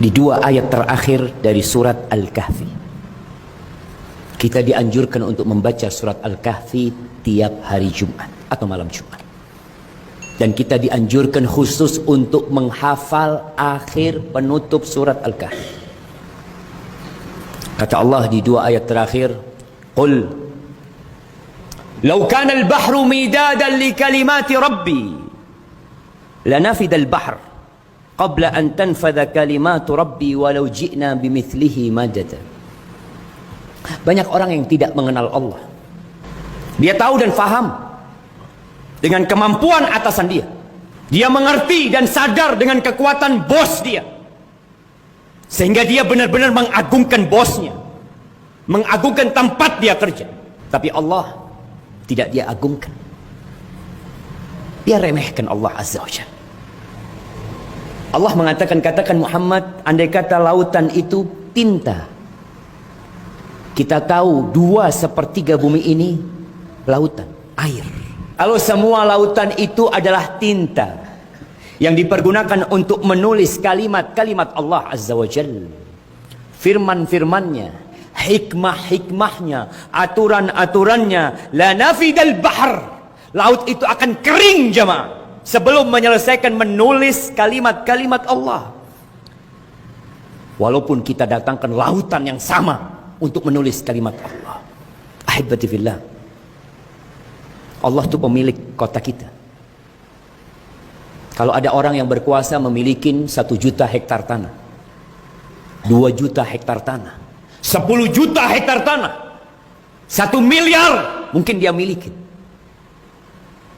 Di dua ayat terakhir dari surat Al-Kahfi, kita dianjurkan untuk membaca surat Al-Kahfi tiap hari Jumat atau malam Jumat. Dan kita dianjurkan khusus untuk menghafal akhir penutup surat Al-Kahfi. Kata Allah di dua ayat terakhir, Qul Lau kana al-bahru midadan li kalimati Rabbi lanafida al-bahr qabla an tanfadha kalimatu Rabbi walau ji'na bimithlihi madada. Banyak orang yang tidak mengenal Allah. Dia tahu dan faham dengan kemampuan atasan dia. Dia mengerti dan sadar dengan kekuatan bos dia. Sehingga dia benar-benar mengagungkan bosnya, mengagungkan tempat dia kerja. Tapi Allah tidak dia agungkan. Dia remehkan Allah Azza wa Jalla. Allah mengatakan, katakan Muhammad, andai kata lautan itu tinta. Kita tahu 2/3 bumi ini lautan, air. Kalau semua lautan itu adalah tinta yang dipergunakan untuk menulis kalimat-kalimat Allah Azza wa Jalla, firman-firmannya, hikmah-hikmahnya, aturan-aturannya, la nafidal bahr, laut itu akan kering jemaah sebelum menyelesaikan menulis kalimat-kalimat Allah. Walaupun kita datangkan lautan yang sama untuk menulis kalimat Allah. Ahibati fillah, Allah itu pemilik kota kita. Kalau ada orang yang berkuasa memiliki 1 juta hektar tanah, 2 juta hektar tanah, 10 juta hektar tanah, 1 miliar mungkin dia miliki.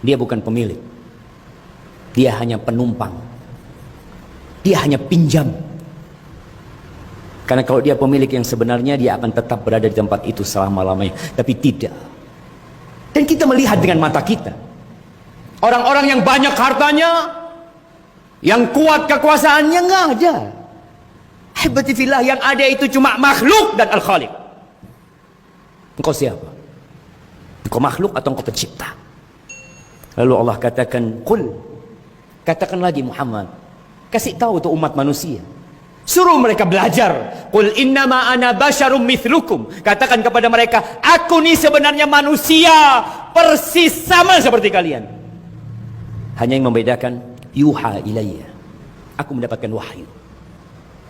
Dia bukan pemilik. Dia hanya penumpang. Dia hanya pinjam. Karena kalau dia pemilik yang sebenarnya, dia akan tetap berada di tempat itu selama-lamanya. Tapi tidak. Dan kita melihat dengan mata kita, orang-orang yang banyak hartanya, yang kuat kekuasaannya, nggak ada. Hebatifillah, yang ada itu cuma makhluk dan Al-Khaliq. Engkau siapa? Engkau makhluk atau engkau pencipta? Lalu Allah katakan, Qul, katakan lagi Muhammad, kasih tahu tuh umat manusia, suruh mereka belajar. Qul innama ana basyarum mithlukum, katakan kepada mereka, aku nih sebenarnya manusia persis sama seperti kalian. Hanya yang membedakan, yuha ilayya, aku mendapatkan wahyu.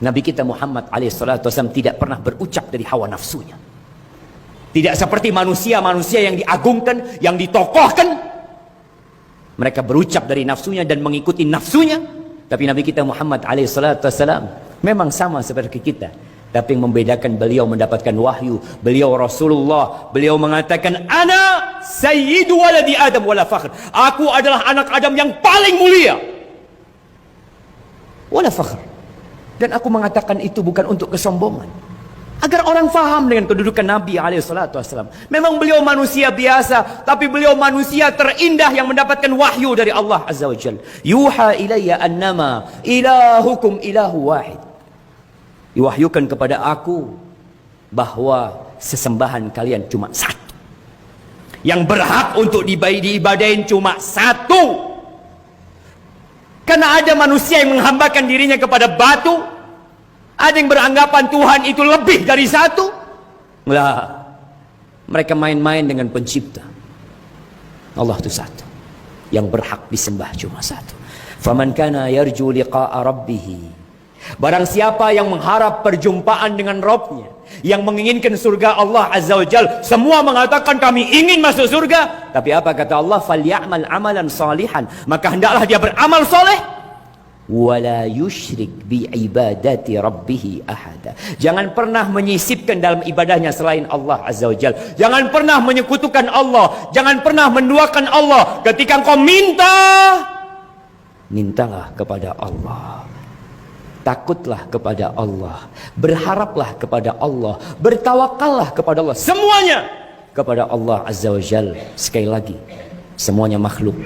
Nabi kita Muhammad alaihissalam tidak pernah berucap dari hawa nafsunya. Tidak seperti manusia-manusia yang diagungkan, yang ditokohkan. Mereka berucap dari nafsunya dan mengikuti nafsunya. Tapi Nabi kita Muhammad alaihissalam memang sama seperti kita. Tapi yang membedakan, beliau mendapatkan wahyu. Beliau Rasulullah. Beliau mengatakan, Ana sayyidu waladi Adam wala fakhr. Aku adalah anak Adam yang paling mulia. Wala fakhr. Dan aku mengatakan itu bukan untuk kesombongan, agar orang faham dengan kedudukan Nabi alaihissalam. Memang beliau manusia biasa, tapi beliau manusia terindah yang mendapatkan wahyu dari Allah Azza wa Jalla. Yuha ilayya annama ilahukum ilahu wahid. Diwahyukan kepada aku bahwa sesembahan kalian cuma satu. Yang berhak untuk diibadahin cuma satu. Karena ada manusia yang menghambakan dirinya kepada batu, ada yang beranggapan Tuhan itu lebih dari satu. Lah, mereka main-main dengan pencipta. Allah itu satu, yang berhak disembah cuma satu. Faman kana yarju liqa'a rabbih, barang siapa yang mengharap perjumpaan dengan Rabbnya, yang menginginkan surga Allah Azza wa Jalla. Semua mengatakan kami ingin masuk surga, tapi apa kata Allah? Falyamal amalan salihan, maka hendaklah dia beramal soleh. Wala yusyrik bi ibadati rabbih ahada. Jangan pernah menyisipkan dalam ibadahnya selain Allah Azza wa Jalla. Jangan pernah menyekutukan Allah. Jangan pernah menduakan Allah. Ketika engkau minta, mintalah kepada Allah. Takutlah kepada Allah, berharaplah kepada Allah, bertawakallah kepada Allah. Semuanya kepada Allah Azza wa Jalla. Sekali lagi, semuanya makhluk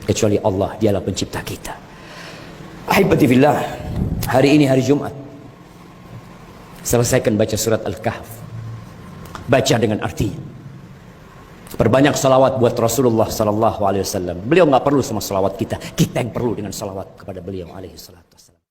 kecuali Allah, dialah pencipta kita. Ahibati fillah, hari ini hari Jumat, selesaikan baca surat Al-Kahf. Baca dengan arti. Perbanyak salawat buat Rasulullah sallallahu alaihi wasallam. Beliau nggak perlu sama salawat kita, kita yang perlu dengan salawat kepada beliau alaihi salatu wasallam.